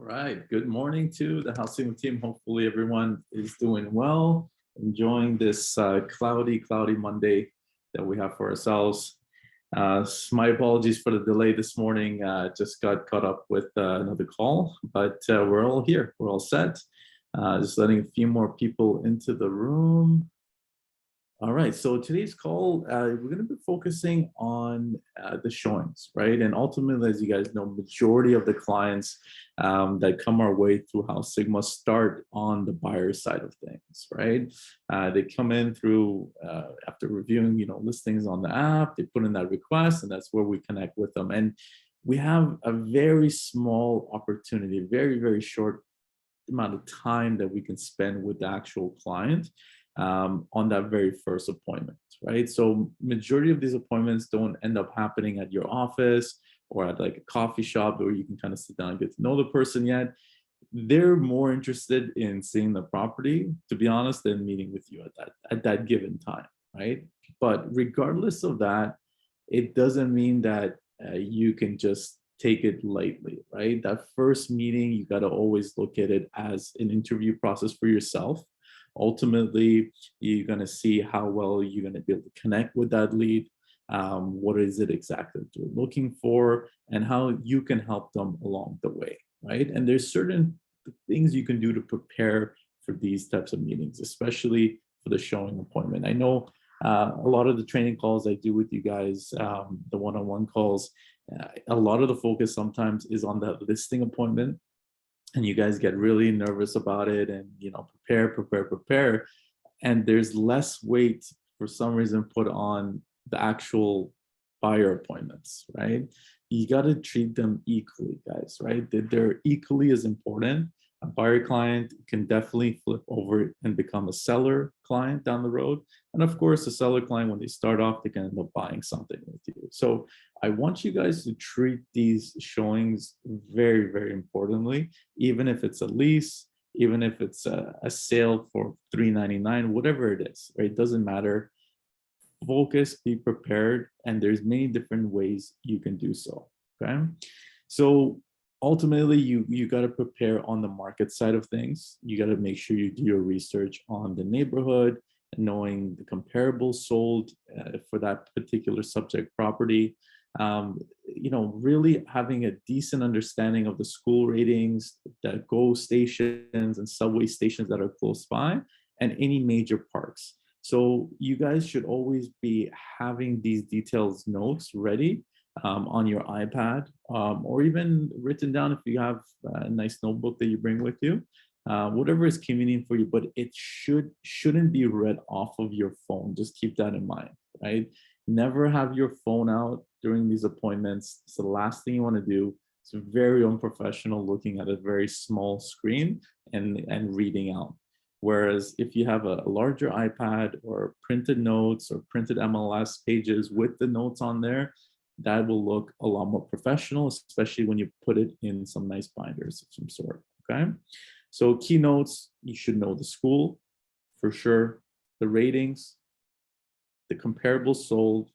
All right. Good morning to the housing team. Hopefully, everyone is doing well, enjoying this cloudy Monday that we have for ourselves. My apologies for the delay this morning. Just got caught up with another call, but we're all here. We're all set. Just letting a few more people into the room. All right, so today's call, we're going to be focusing on the showings, right? And ultimately, as you guys know, majority of the clients that come our way through House Sigma start on the buyer side of things, right? They come in through after reviewing, listings on the app. They put in that request, and that's where we connect with them. And we have a very small opportunity, very short amount of time that we can spend with the actual client on that very first appointment, right? So majority of these appointments don't end up happening at your office or at like a coffee shop where you can kind of sit down and get to know the person yet. They're more interested in seeing the property, to be honest, than meeting with you at that given time, right? But regardless of that, it doesn't mean that you can just take it lightly, right? That first meeting, you got to always look at it as an interview process for yourself. Ultimately, you're going to see how well you're going to be able to connect with that lead. What is it exactly that they're looking for, and how you can help them along the way, right? And there's certain things you can do to prepare for these types of meetings, especially for the showing appointment. I know a lot of the training calls I do with you guys, the one-on-one calls, a lot of the focus sometimes is on that listing appointment, and you guys get really nervous about it and prepare, and there's less weight for some reason put on the actual buyer appointments, right? You got to treat them equally, guys, right? They're equally as important. A buyer client can definitely flip over and become a seller client down the road. And of course, a seller client, when they start off, they can end up buying something with you. So I want you guys to treat these showings very importantly, even if it's a lease, even if it's a sale for $399, whatever it is, right? It doesn't matter. Focus, be prepared, and there's many different ways you can do so, okay? So ultimately, you got to prepare on the market side of things. You got to make sure you do your research on the neighborhood, knowing the comparables sold for that particular subject property. Really having a decent understanding of the school ratings, the GO stations and subway stations that are close by, and any major parks. So you guys should always be having these details notes ready on your iPad, or even written down if you have a nice notebook that you bring with you, whatever is convenient for you, but it shouldn't be read off of your phone. Just keep that in mind, right? Never have your phone out during these appointments. It's the last thing you want to do. It's very unprofessional looking at a very small screen and reading out. Whereas if you have a larger iPad or printed notes or printed MLS pages with the notes on there, that will look a lot more professional, especially when you put it in some nice binders of some sort, okay? So keynotes, you should know the school for sure, the ratings, the comparables sold.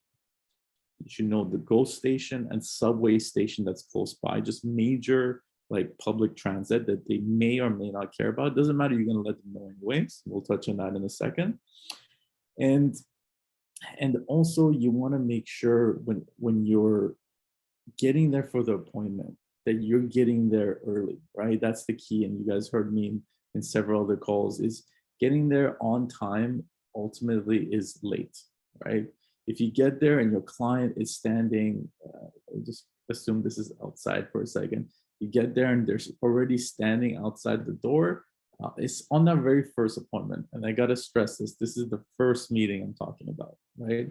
You should know the GO station and subway station that's close by, just major like public transit that they may or may not care about. It doesn't matter, you're gonna let them know anyways. We'll touch on that in a second. And also you wanna make sure when you're getting there for the appointment that you're getting there early, right? That's the key. And you guys heard me in several other calls, is getting there on time ultimately is late, right? If you get there and your client is standing, just assume this is outside for a second. You get there and they're already standing outside the door. It's on that very first appointment. And I got to stress this is the first meeting I'm talking about, right?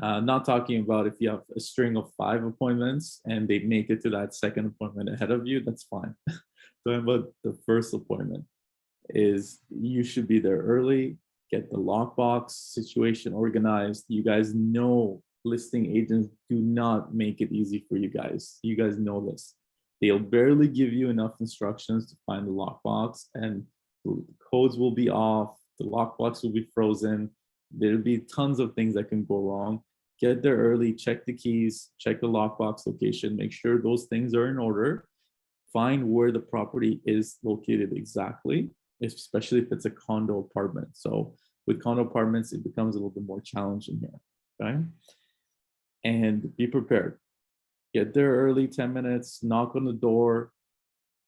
Not talking about if you have a string of 5 appointments and they make it to that second appointment ahead of you, that's fine. Talking about the first appointment is you should be there early, get the lockbox situation organized. You guys know listing agents do not make it easy for you guys. You guys know this. They'll barely give you enough instructions to find the lockbox, and the codes will be off, the lockbox will be frozen. There'll be tons of things that can go wrong. Get there early, check the keys, check the lockbox location, make sure those things are in order. find where the property is located exactly, especially if it's a condo apartment. So with condo apartments, it becomes a little bit more challenging here, okay? And be prepared. Get there early, 10 minutes, knock on the door.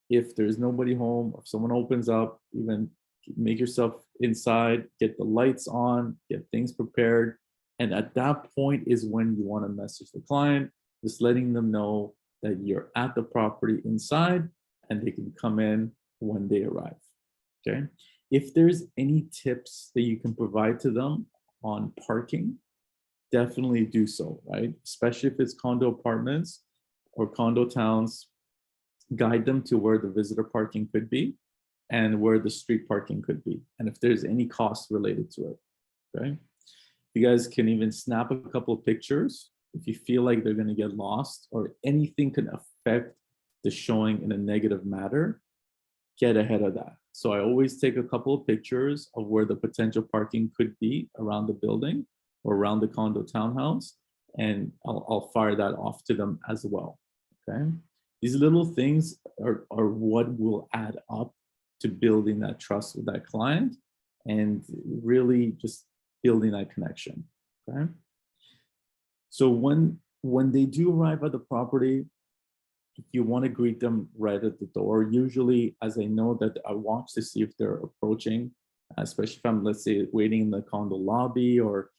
If there's nobody home, if someone opens up, even make yourself inside, get the lights on, get things prepared. And at that point is when you want to message the client, just letting them know that you're at the property inside and they can come in when they arrive, okay? If there's any tips that you can provide to them on parking, definitely do so, right? Especially if it's condo apartments or condo towns, guide them to where the visitor parking could be and where the street parking could be, and if there's any cost related to it, okay? You guys can even snap a couple of pictures if you feel like they're going to get lost or anything can affect the showing in a negative matter. Get ahead of that. So I always take a couple of pictures of where the potential parking could be around the building or around the condo townhouse, and I'll fire that off to them as well, okay? These little things are what will add up to building that trust with that client and really just building that connection, okay? So when they do arrive at the property, if you want to greet them right at the door, usually, as I know that I watch to see if they're approaching, especially if I'm, let's say, waiting in the condo lobby or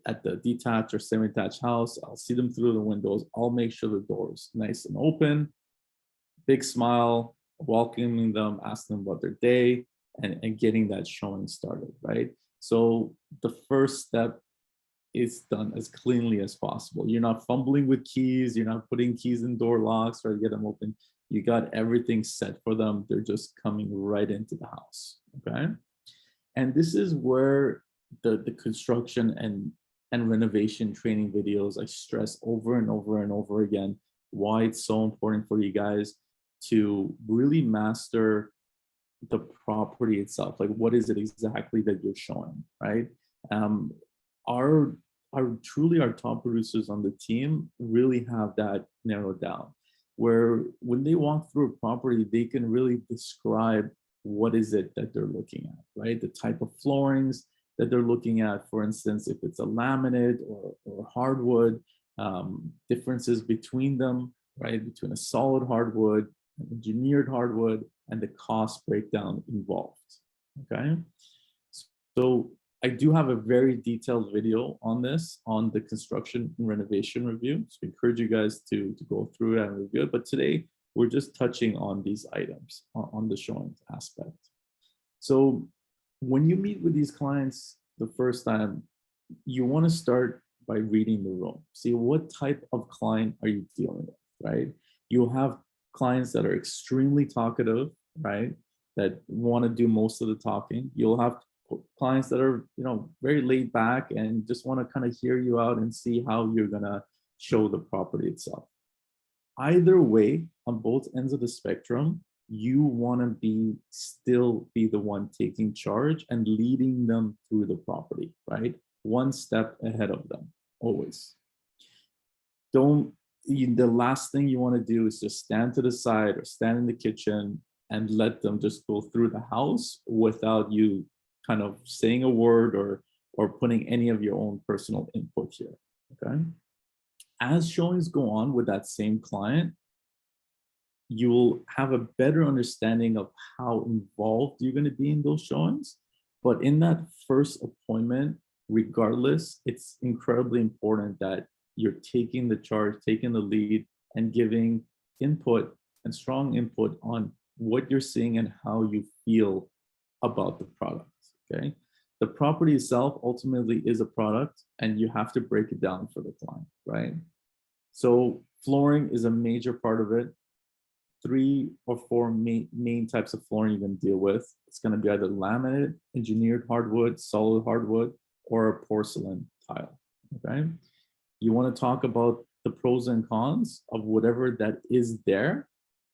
at the detached or semi-detached house, I'll see them through the windows. I'll make sure the door is nice and open, big smile, welcoming them, asking them about their day, and getting that showing started, right? So the first step is done as cleanly as possible. You're not fumbling with keys, you're not putting keys in door locks or to get them open. You got everything set for them. They're just coming right into the house, okay? And this is where the construction and renovation training videos, I stress over and over and over again why it's so important for you guys to really master the property itself. Like, what is it exactly that you're showing, right? Our truly our top producers on the team really have that narrowed down, where when they walk through a property, they can really describe what is it that they're looking at, right? The type of floorings that they're looking at, for instance, if it's a laminate or hardwood, differences between them, right? Between a solid hardwood, an engineered hardwood, and the cost breakdown involved, okay? So I do have a very detailed video on this, on the construction and renovation review. So I encourage you guys to go through it and review it. But today, we're just touching on these items on the showing aspect. So when you meet with these clients the first time, you want to start by reading the room. See what type of client are you dealing with, right? You'll have clients that are extremely talkative, right? That want to do most of the talking. You'll have clients that are, very laid back and just want to kind of hear you out and see how you're gonna show the property itself. Either way, on both ends of the spectrum, you want to still be the one taking charge and leading them through the property, right? One step ahead of them, always. The last thing you want to do is just stand to the side or stand in the kitchen and let them just go through the house without you kind of saying a word or putting any of your own personal input here, okay? As showings go on with that same client, you will have a better understanding of how involved you're going to be in those showings. But in that first appointment, regardless, it's incredibly important that you're taking the charge, taking the lead, and giving input and strong input on what you're seeing and how you feel about the product, okay? The property itself ultimately is a product, and you have to break it down for the client, right? So flooring is a major part of it. 3 or 4 main types of flooring you're going to deal with. It's going to be either laminate, engineered hardwood, solid hardwood, or a porcelain tile, okay? You want to talk about the pros and cons of whatever that is there.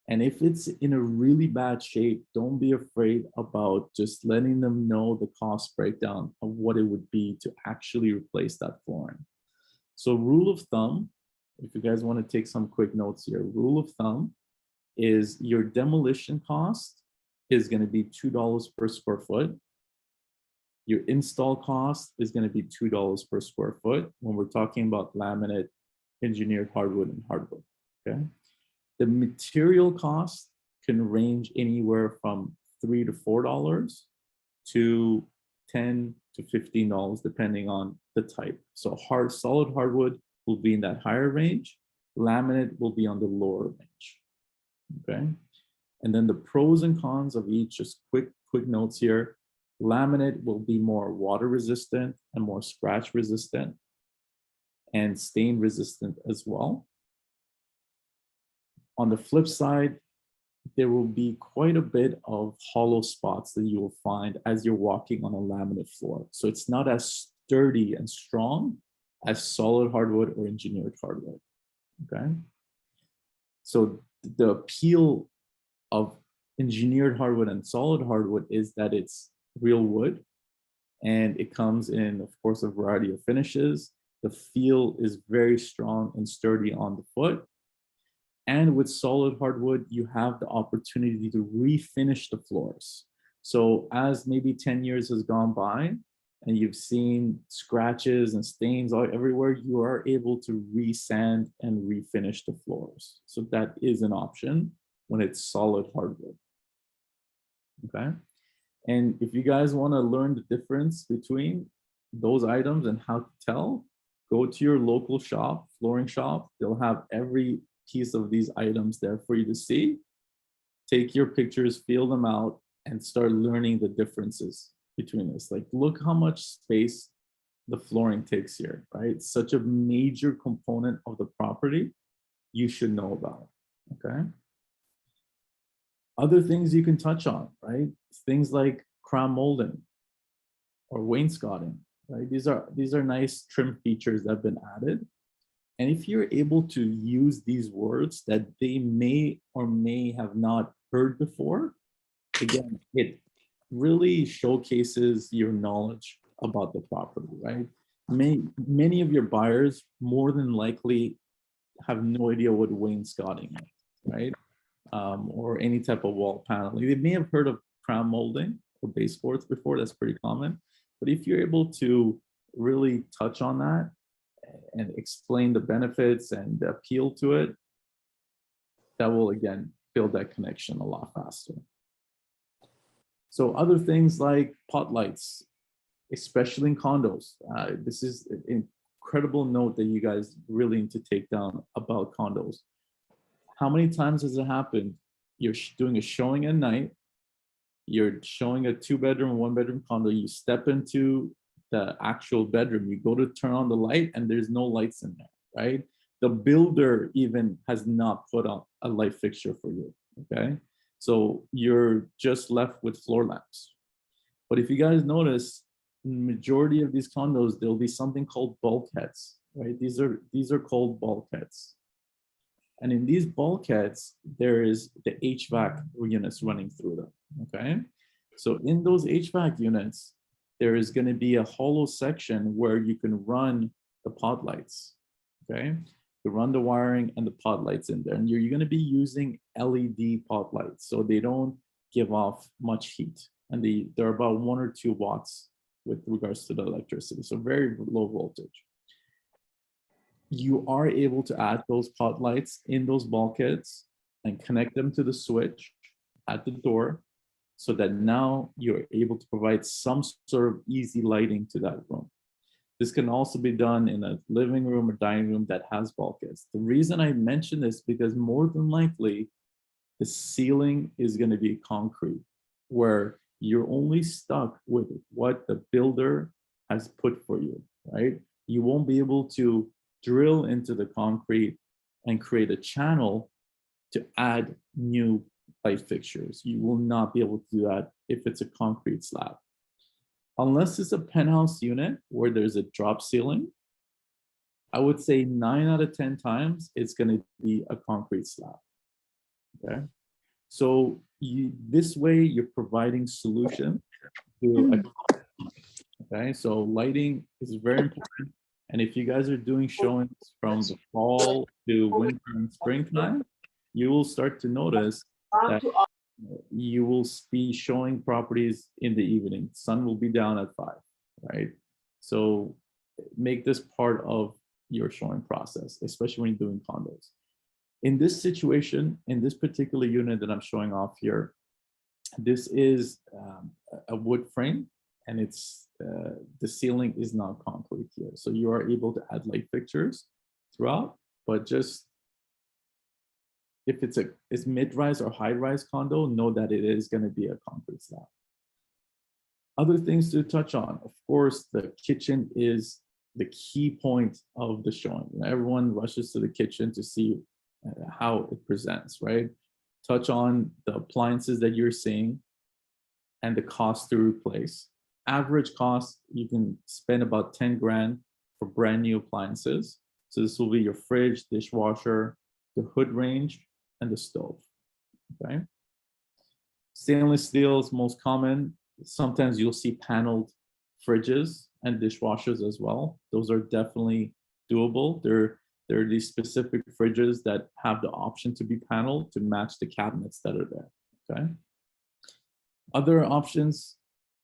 And if it's in a really bad shape, don't be afraid about just letting them know the cost breakdown of what it would be to actually replace that flooring. So rule of thumb, if you guys want to take some quick notes here, rule of thumb, is your demolition cost is going to be $2 per square foot. Your install cost is going to be $2 per square foot when we're talking about laminate, engineered hardwood, and hardwood. Okay. The material cost can range anywhere from $3 to $4 to $10 to $15, depending on the type. So solid hardwood will be in that higher range. Laminate will be on the lower range. Okay. And then the pros and cons of each, just quick notes here. Laminate will be more water resistant and more scratch resistant and stain resistant as well. On the flip side, there will be quite a bit of hollow spots that you will find as you're walking on a laminate floor. So it's not as sturdy and strong as solid hardwood or engineered hardwood. Okay. So the appeal of engineered hardwood and solid hardwood is that it's real wood, and it comes in, of course, a variety of finishes. The feel is very strong and sturdy on the foot. And with solid hardwood, you have the opportunity to refinish the floors. So as maybe 10 years has gone by and you've seen scratches and stains all everywhere, you are able to resand and refinish the floors. So that is an option when it's solid hardwood. Okay. And if you guys want to learn the difference between those items and how to tell, go to your local shop, flooring shop. They'll have every piece of these items there for you to see. Take your pictures, feel them out, and start learning the differences between this. Like, look how much space the flooring takes here, right? It's such a major component of the property. You should know about it, okay? Other things you can touch on, right? Things like crown molding or wainscoting, right? These are nice trim features that have been added. And if you're able to use these words that they may or may have not heard before, again, it really showcases your knowledge about the property, right? Many of your buyers more than likely have no idea what wainscoting is, right? Or any type of wall paneling. They may have heard of crown molding or baseboards before. That's pretty common. But if you're able to really touch on that and explain the benefits and the appeal to it, that will, again, build that connection a lot faster. So other things like pot lights, especially in condos. This is an incredible note that you guys really need to take down about condos. How many times has it happened? You're doing a showing at night, you're showing a 2-bedroom, 1-bedroom condo, you step into the actual bedroom, you go to turn on the light and there's no lights in there, right? The builder even has not put on a light fixture for you, okay? So you're just left with floor lamps. But if you guys notice, majority of these condos, there'll be something called bulkheads, right? These are called bulkheads. And in these bulkheads, there is the HVAC units running through them, okay? So in those HVAC units, there is gonna be a hollow section where you can run the pod lights, okay? You run the wiring and the pod lights in there. And you're gonna be using LED pod lights, so they don't give off much heat. And they're about 1 or 2 watts with regards to the electricity, so very low voltage. You are able to add those pot lights in those bulkheads and connect them to the switch at the door so that now you're able to provide some sort of easy lighting to that room. This can also be done in a living room or dining room that has bulkheads. The reason I mention this because more than likely the ceiling is going to be concrete, where you're only stuck with what the builder has put for you, right? You won't be able to drill into the concrete and create a channel to add new light fixtures. You will not be able to do that if it's a concrete slab. Unless it's a penthouse unit where there's a drop ceiling, I would say 9 out of 10 times it's going to be a concrete slab. Okay, so this way you're providing solution to okay, so lighting is very important. And if you guys are doing showings from the fall to winter and springtime, you will start to notice that you will be showing properties in the evening. Sun will be down at 5, right? So make this part of your showing process, especially when you're doing condos. In this situation, in this particular unit that I'm showing off here, this is a wood frame, and it's the ceiling is not concrete here. So you are able to add light fixtures throughout, but just if it's mid-rise or high-rise condo, know that it is going to be a concrete slab. Other things to touch on, of course, the kitchen is the key point of the showing. Everyone rushes to the kitchen to see how it presents, right? Touch on the appliances that you're seeing and the cost to replace. Average cost, you can spend about 10 grand for brand new appliances. So this will be your fridge, dishwasher, the hood range, and the stove, okay? Stainless steel is most common. Sometimes you'll see paneled fridges and dishwashers as well. Those are definitely doable. There are these specific fridges that have the option to be paneled to match the cabinets that are there, okay? Other options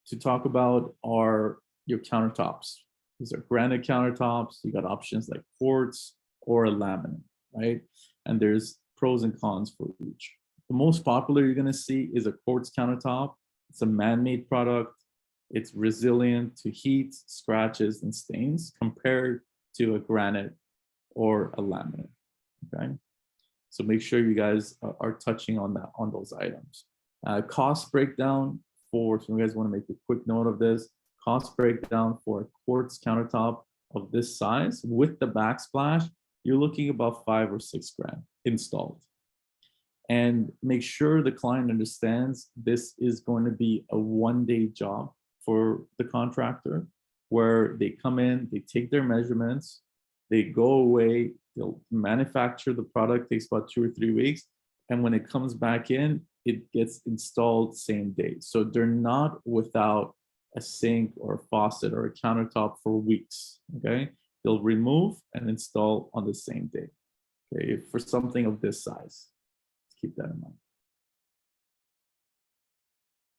to talk about are your countertops. These are granite countertops. You got options like quartz or a laminate, right? And there's pros and cons for each. The most popular you're gonna see is a quartz countertop. It's a man-made product. It's resilient to heat, scratches, and stains compared to a granite or a laminate, okay? So make sure you guys are touching on that, on those items. Cost breakdown for, so you guys wanna make a quick note of this, cost breakdown for a quartz countertop of this size with the backsplash, you're looking about 5 or 6 grand installed. And make sure the client understands this is going to be a one-day job for the contractor, where they come in, they take their measurements, they go away, they'll manufacture the product, takes about 2 or 3 weeks, and when it comes back in, it gets installed same day. So they're not without a sink or a faucet or a countertop for weeks, okay? They'll remove and install on the same day, okay, for something of this size. Keep that in mind.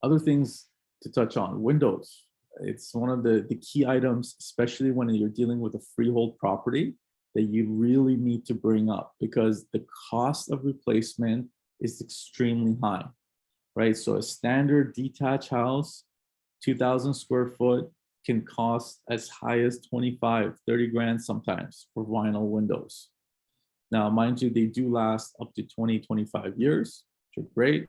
Other things to touch on, windows. It's one of the key items, especially when you're dealing with a freehold property, that you really need to bring up, because the cost of replacement is extremely high, right? So a standard detached house, 2,000 square foot, can cost as high as 25, 30 grand sometimes for vinyl windows. Now, mind you, they do last up to 20, 25 years, which are great,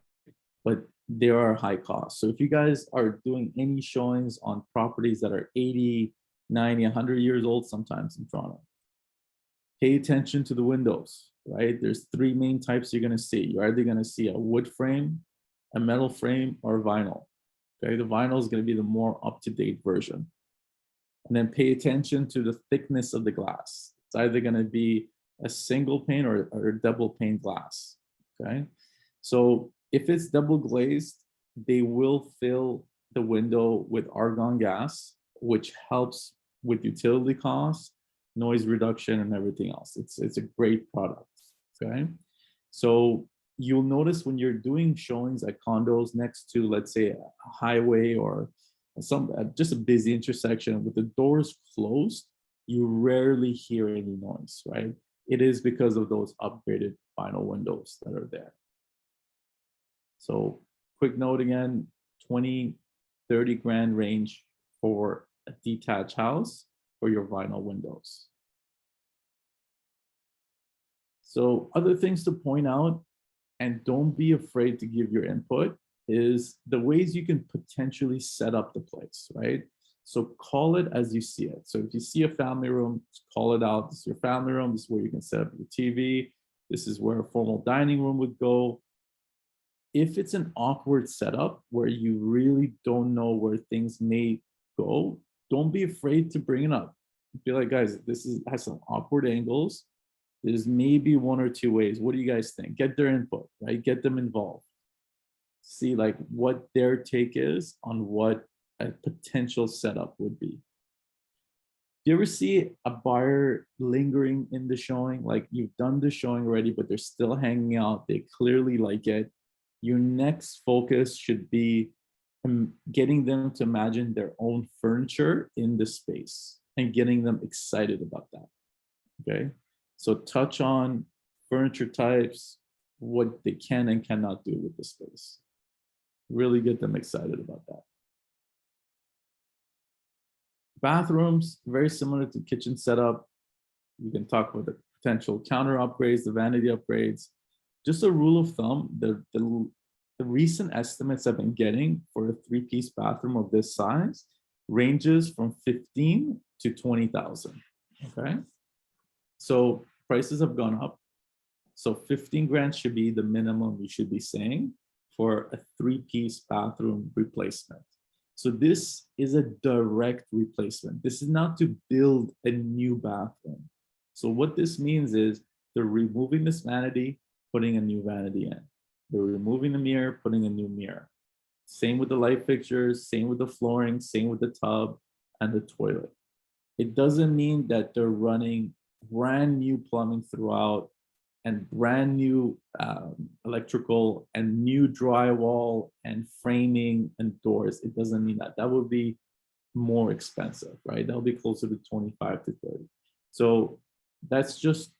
but they are high cost. So if you guys are doing any showings on properties that are 80, 90, 100 years old sometimes in Toronto, pay attention to the windows, right? There's 3 main types you're gonna see. You're either gonna see a wood frame, a metal frame, or vinyl, okay? The vinyl is gonna be the more up-to-date version. And then pay attention to the thickness of the glass. It's either gonna be a single pane or a double pane glass, okay? So if it's double glazed, they will fill the window with argon gas, which helps with utility costs, noise reduction, and everything else. It's a great product, okay? So you'll notice when you're doing showings at condos next to, let's say, a highway or just a busy intersection with the doors closed, you rarely hear any noise, right? It is because of those upgraded vinyl windows that are there. So quick note again, 20, 30 grand range for a detached house for your vinyl windows. So other things to point out, and don't be afraid to give your input, is the ways you can potentially set up the place, right? So call it as you see it. So if you see a family room, call it out. This is your family room. This is where you can set up your TV. This is where a formal dining room would go. If it's an awkward setup where you really don't know where things may go, don't be afraid to bring it up. Be like, guys, has some awkward angles. There's maybe 1 or 2 ways. What do you guys think? Get their input, right? Get them involved. See like what their take is on what a potential setup would be. Do you ever see a buyer lingering in the showing? Like you've done the showing already, but they're still hanging out. They clearly like it. Your next focus should be getting them to imagine their own furniture in the space and getting them excited about that. Okay. So touch on furniture types, what they can and cannot do with the space. Really get them excited about that. Bathrooms, very similar to kitchen setup. You can talk about the potential counter upgrades, the vanity upgrades. Just a rule of thumb, the recent estimates I've been getting for a three-piece bathroom of this size ranges from 15 to 20,000. Okay. So prices have gone up. So 15 grand should be the minimum you should be saying for a three-piece bathroom replacement. So this is a direct replacement. This is not to build a new bathroom. So what this means is they're removing this vanity, putting a new vanity in. They're removing the mirror, putting a new mirror. Same with the light fixtures, same with the flooring, same with the tub and the toilet. It doesn't mean that they're running brand new plumbing throughout and brand new electrical and new drywall and framing and doors. It doesn't mean that. That would be more expensive, right? That'll be closer to 25 to 30. So that's just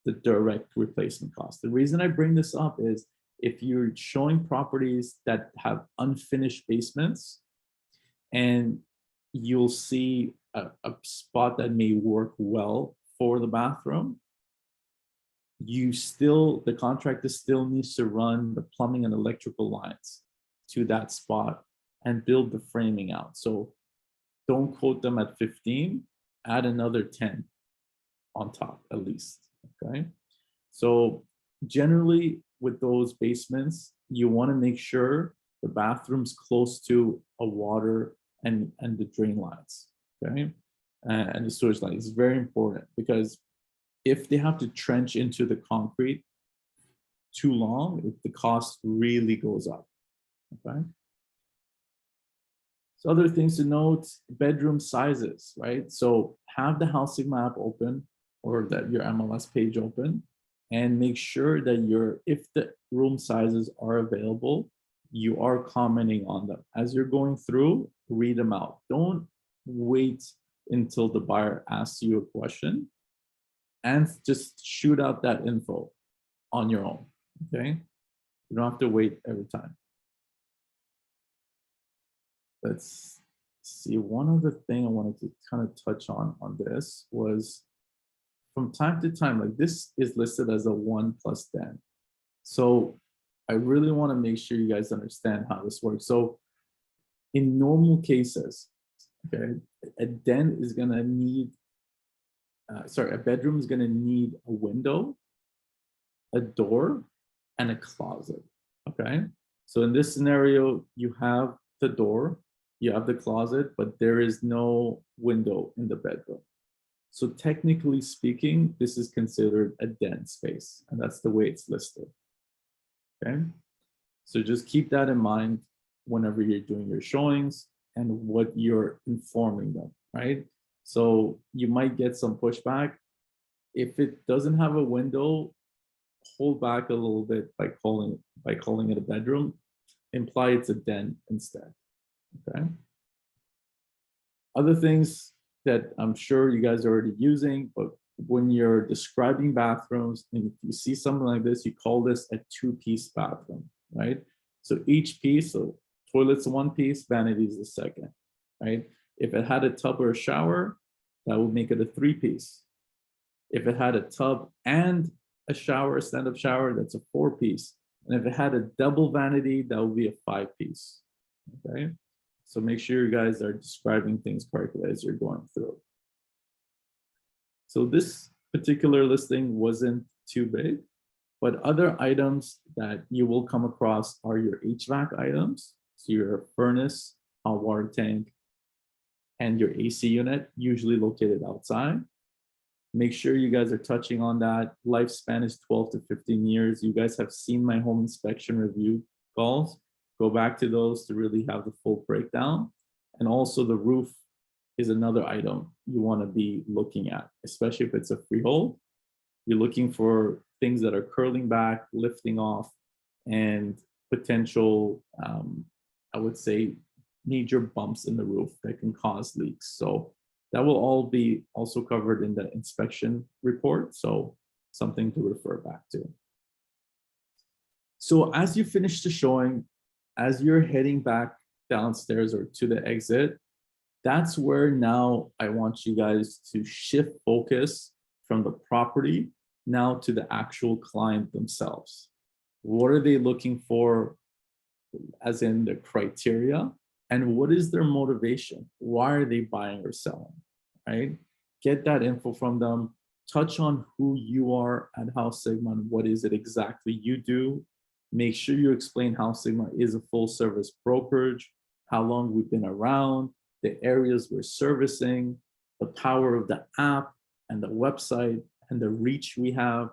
the direct replacement cost. The reason I bring this up is if you're showing properties that have unfinished basements and you'll see a spot that may work well for the bathroom, the contractor still needs to run the plumbing and electrical lines to that spot and build the framing out. So don't quote them at 15, add another 10 on top at least, okay? So generally with those basements, you wanna make sure the bathroom's close to a water and the drain lines, okay? And the sewage line is very important because if they have to trench into the concrete too long, the cost really goes up, okay? So other things to note, bedroom sizes, right? So have the housing map open or that your MLS page open and make sure that if the room sizes are available, you are commenting on them. As you're going through, read them out. Don't wait until the buyer asks you a question and just shoot out that info on your own, okay? You don't have to wait every time. Let's see, one other thing I wanted to kind of touch on this was from time to time, like this is listed as a 1+den. So I really want to make sure you guys understand how this works. So in normal cases, okay, a den is gonna need, a bedroom is gonna need a window, a door, and a closet, okay? So in this scenario, you have the door, you have the closet, but there is no window in the bedroom. So technically speaking, this is considered a den space, and that's the way it's listed, okay? So just keep that in mind whenever you're doing your showings and what you're informing them, right? So you might get some pushback. If it doesn't have a window, hold back a little bit by calling it a bedroom. Imply it's a den instead, okay? Other things that I'm sure you guys are already using, but when you're describing bathrooms and if you see something like this, you call this a two-piece bathroom, right? So each piece, so toilet's one piece, vanity is the second, right? If it had a tub or a shower, that would make it a three-piece. If it had a tub and a shower, a stand-up shower, that's a four-piece. And if it had a double vanity, that would be a five-piece, okay? So make sure you guys are describing things correctly as you're going through. So this particular listing wasn't too big, but other items that you will come across are your HVAC items. So your furnace, hot water tank, and your AC unit, usually located outside. Make sure you guys are touching on that. Lifespan is 12 to 15 years. You guys have seen my home inspection review calls. Go back to those to really have the full breakdown. And also the roof is another item you want to be looking at, especially if it's a freehold. You're looking for things that are curling back, lifting off, and potential, I would say, major bumps in the roof that can cause leaks. So that will all be also covered in the inspection report. So something to refer back to. So as you finish the showing, as you're heading back downstairs or to the exit, that's where now I want you guys to shift focus from the property now to the actual client themselves. What are they looking for, as in the criteria, and what is their motivation? Why are they buying or selling, right? Get that info from them. Touch on who you are at House Sigma and what is it exactly you do. Make sure you explain how Sigma is a full service brokerage, how long we've been around, the areas we're servicing, the power of the app and the website and the reach we have,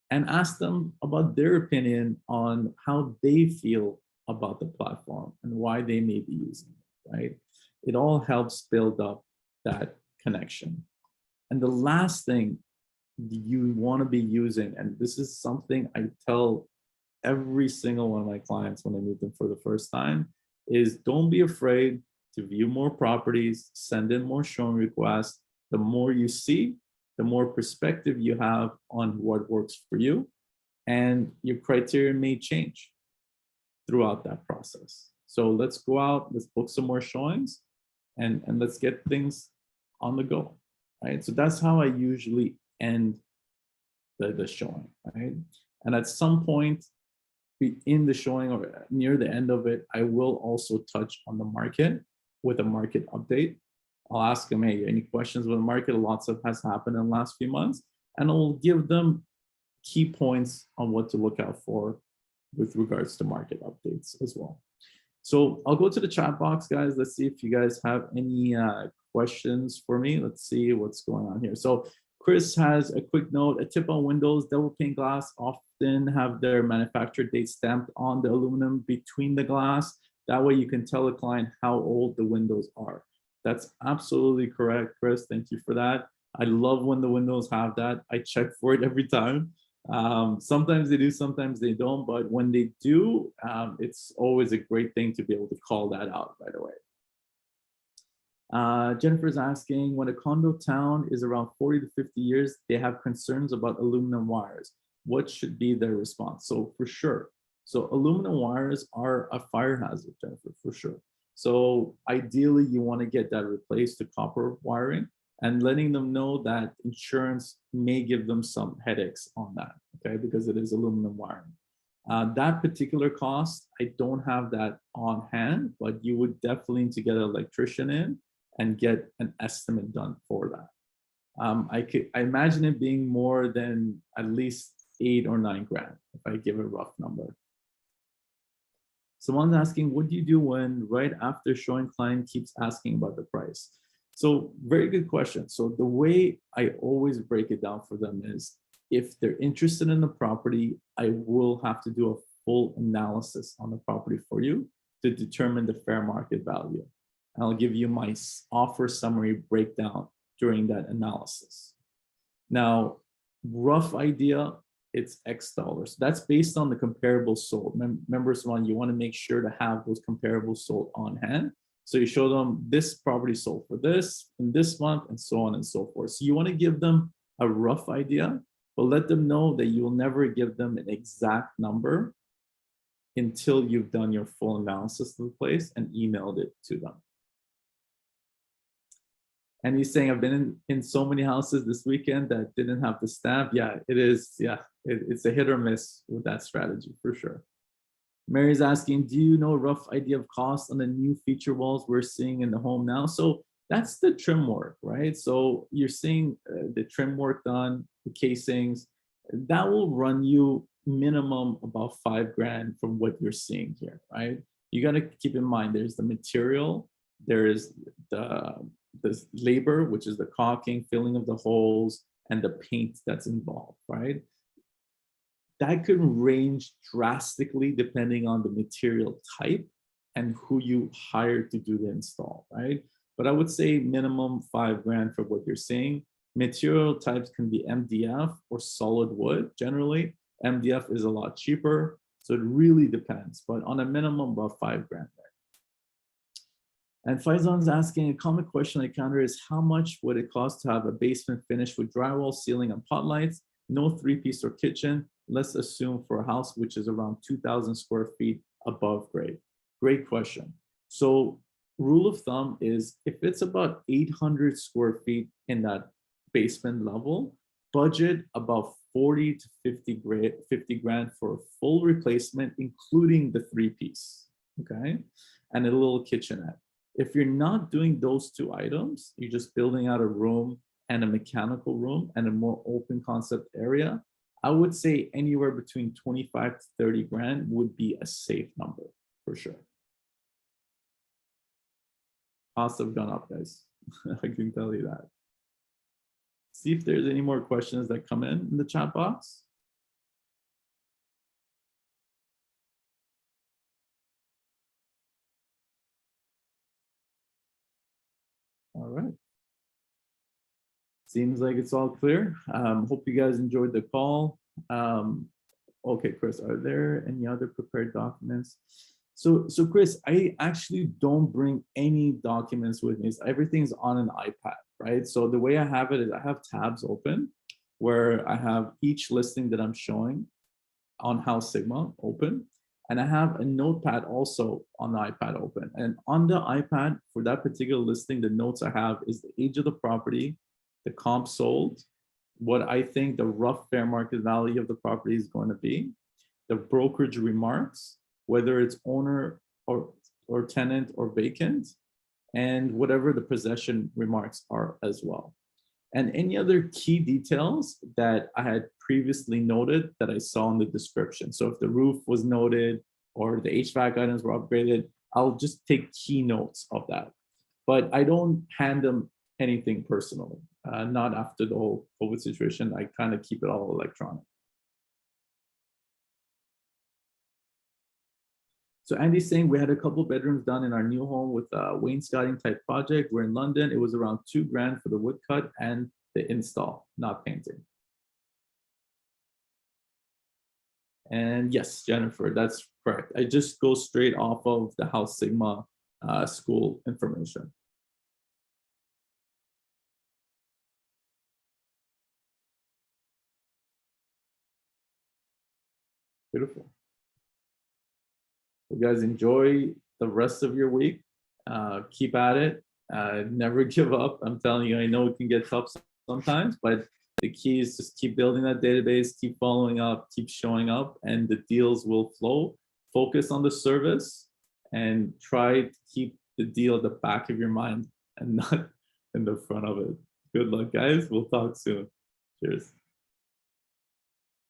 and ask them about their opinion on how they feel about the platform and why they may be using it, right? It all helps build up that connection. And the last thing you want to be using, and this is something I tell every single one of my clients when I meet them for the first time, is don't be afraid to view more properties, send in more showing requests. The more you see, the more perspective you have on what works for you, and your criteria may change throughout that process. So let's go out, let's book some more showings, and let's get things on the go, right? So that's how I usually end the showing, right? And at some point in the showing or near the end of it, I will also touch on the market with a market update. I'll ask them, hey, any questions with the market? Lots of has happened in the last few months, and I'll give them key points on what to look out for with regards to market updates as well. So I'll go to the chat box, guys. Let's see if you guys have any questions for me. Let's see what's going on here. So Chris has a quick note. A tip on windows: double pane glass often have their manufacturer date stamped on the aluminum between the glass. That way you can tell the client how old the windows are. That's absolutely correct, Chris. Thank you for that. I love when the windows have that. I check for it every time. Sometimes they do, sometimes they don't, but when they do, it's always a great thing to be able to call that out right away. Jennifer's asking, when a condo town is around 40 to 50 years, they have concerns about aluminum wires. What should be their response? So for sure. So aluminum wires are a fire hazard, Jennifer, for sure. So ideally, you want to get that replaced to copper wiring, and letting them know that insurance may give them some headaches on that, okay, because it is aluminum wiring. That particular cost, I don't have that on hand, but you would definitely need to get an electrician in and get an estimate done for that. I imagine it being more than at least 8 or 9 grand, if I give a rough number. Someone's asking, what do you do when right after showing client keeps asking about the price? So very good question. So the way I always break it down for them is, if they're interested in the property, I will have to do a full analysis on the property for you to determine the fair market value. And I'll give you my offer summary breakdown during that analysis. Now, rough idea, it's X dollars. That's based on the comparables sold. Remember, someone, you want to make sure to have those comparables sold on hand. So you show them this property sold for this in this month, and so on and so forth. So you want to give them a rough idea, but let them know that you will never give them an exact number until you've done your full analysis of the place and emailed it to them. And he's saying, I've been in so many houses this weekend that didn't have the stamp. Yeah, it is. Yeah, it's a hit or miss with that strategy for sure. Mary's asking, do you know a rough idea of cost on the new feature walls we're seeing in the home now? So that's the trim work, right? So you're seeing the trim work done, the casings, that will run you minimum about 5 grand from what you're seeing here, right? You got to keep in mind, there's the material, there is the labor, which is the caulking, filling of the holes, and the paint that's involved, right? That could range drastically depending on the material type and who you hire to do the install, right? but I would say minimum 5 grand for what you're seeing. Material types can be MDF or solid wood. Generally, MDF is a lot cheaper, so it really depends, but on a minimum about 5 grand there. And Faison's asking, a common question I encounter is how much would it cost to have a basement finished with drywall, ceiling, and pot lights, no 3-piece or kitchen? Let's assume for a house which is around 2,000 square feet above grade. Great question. So rule of thumb is if it's about 800 square feet in that basement level, budget about 40 to 50 grand for a full replacement, including the 3-piece, okay, and a little kitchenette. If you're not doing those 2 items, you're just building out a room and a mechanical room and a more open concept area, I would say anywhere between 25 to 30 grand would be a safe number for sure. Costs have gone up, guys. I can tell you that. See if there's any more questions that come in the chat box. All right. Seems like it's all clear. Hope you guys enjoyed the call. Okay, Chris, are there any other prepared documents? So Chris, I actually don't bring any documents with me. Everything's on an iPad, right? So the way I have it is I have tabs open where I have each listing that I'm showing on House Sigma open. And I have a notepad also on the iPad open. And on the iPad for that particular listing, the notes I have is the age of the property, the comp sold, what I think the rough fair market value of the property is going to be, the brokerage remarks, whether it's owner or tenant or vacant, and whatever the possession remarks are as well. And any other key details that I had previously noted that I saw in the description. So if the roof was noted or the HVAC items were upgraded, I'll just take key notes of that. But I don't hand them anything personally, not after the whole COVID situation. I kind of keep it all electronic. So Andy's saying we had a couple bedrooms done in our new home with a wainscoting type project. We're in London. It was around 2 grand for the wood cut and the install, not painting. And yes, Jennifer, that's correct. I just go straight off of the House Sigma school information. Beautiful. You guys enjoy the rest of your week. Keep at it. Never give up. I'm telling you, I know it can get tough sometimes, but the key is just keep building that database, keep following up, keep showing up, and the deals will flow. Focus on the service and try to keep the deal at the back of your mind and not in the front of it. Good luck, guys. We'll talk soon. Cheers.